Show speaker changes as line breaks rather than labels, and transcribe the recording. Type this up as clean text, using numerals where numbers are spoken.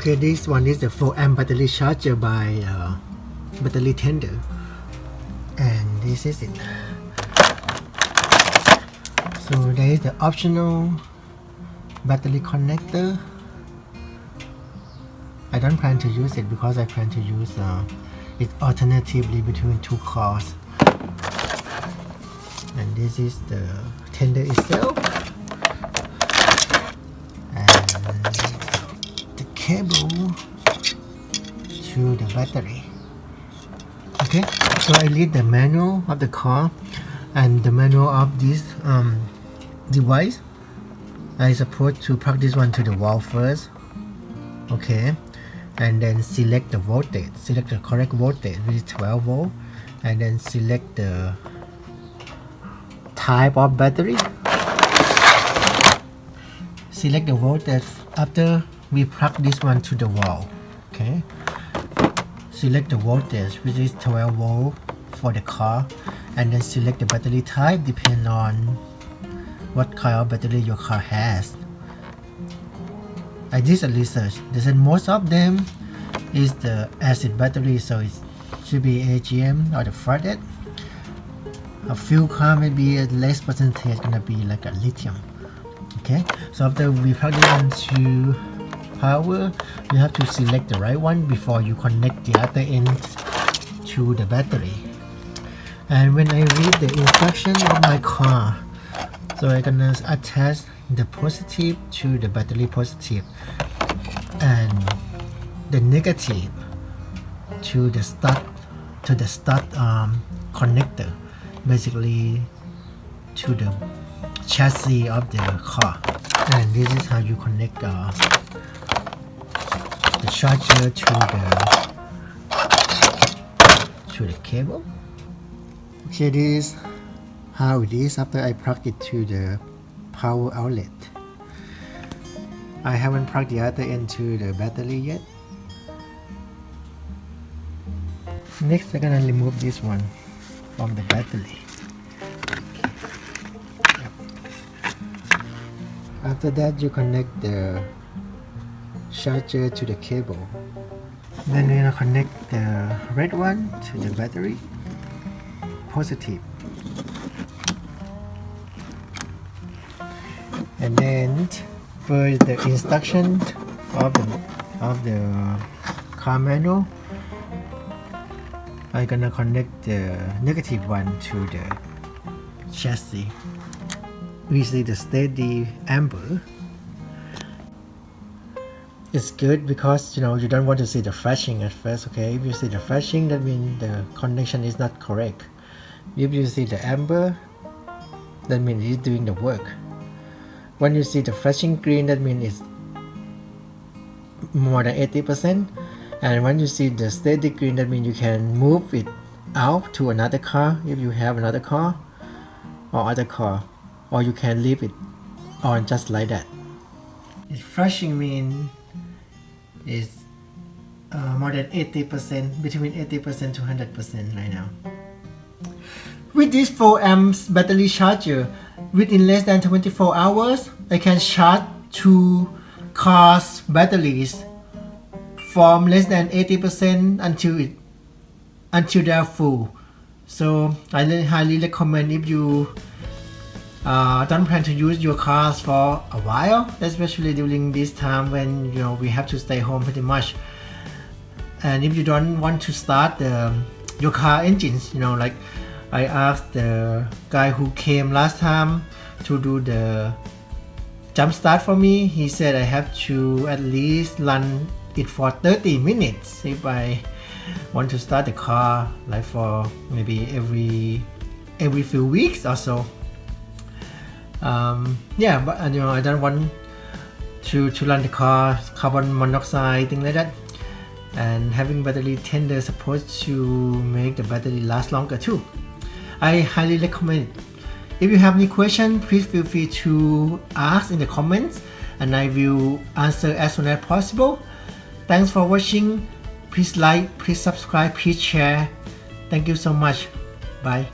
Okay, this one is the 4 amp battery charger by battery tender, and this is it. So there is the optional battery connector. I don't plan to use it because I plan to use it alternatively between 2 cars. And this is the tender itself, and the cable to the battery. Okay, so I read the manual of the car and the manual of this device. I supposed to plug this one to the wall first. Okay, and then select the voltage, select the correct voltage, which is 12 volt, and then select the type of battery. Select the voltage after we plug this one to the wall. Okay, select the voltage, which is 12 volt for the car, and then select the battery type depending on what kind of battery your car has. I did a research. They said most of them is the acid battery, so it should be AGM or the flathead. A few car maybe a less percentage gonna be like a lithium. Okay, so after we plug it into power, you have to select the right one before you connect the other end to the battery. And when I read the instruction of my car, so I'm gonna attach the positive to the battery positive and the negative to the start connector, basically to the chassis of the car. And this is how you connect the charger to the cable. Okay, this is how it is after I plug it to the power outlet. I haven't plugged the other end to the battery yet. Next, I'm gonna remove this one from the battery. After that, you connect the charger to the cable. Then we're gonna connect the red one to the battery positive. And then for the instruction of the car manual, I'm gonna connect the negative one to the chassis. We see the steady amber. It's good because you don't want to see the flashing at first. Okay, if you see the flashing, that means the connection is not correct. If you see the amber, that means it's doing the work. When you see the flashing green, that means it's more than 80%. And when you see the steady green, that means you can move it out to another car if you have another car or other car, or you can leave it on just like that. It's flashing means it's more than 80%, between 80% to 100% right now. With this 4 amps battery charger, within less than 24 hours, I can charge 2 cars' batteries from less than 80% until they're full. So I highly recommend if you don't plan to use your cars for a while, especially during this time when we have to stay home pretty much. And if you don't want to start your car engines, like I asked the guy who came last time to do the jump start for me. He said I have to at least run it for 30 minutes if I want to start the car, like for maybe every few weeks or so. Yeah, but I don't want to run the car carbon monoxide, thing like that. And having battery tender is supposed to make the battery last longer too. I highly recommend it. If you have any questions, please feel free to ask in the comments and I will answer as soon as possible. Thanks for watching. Please like, please subscribe, please share. Thank you so much. Bye.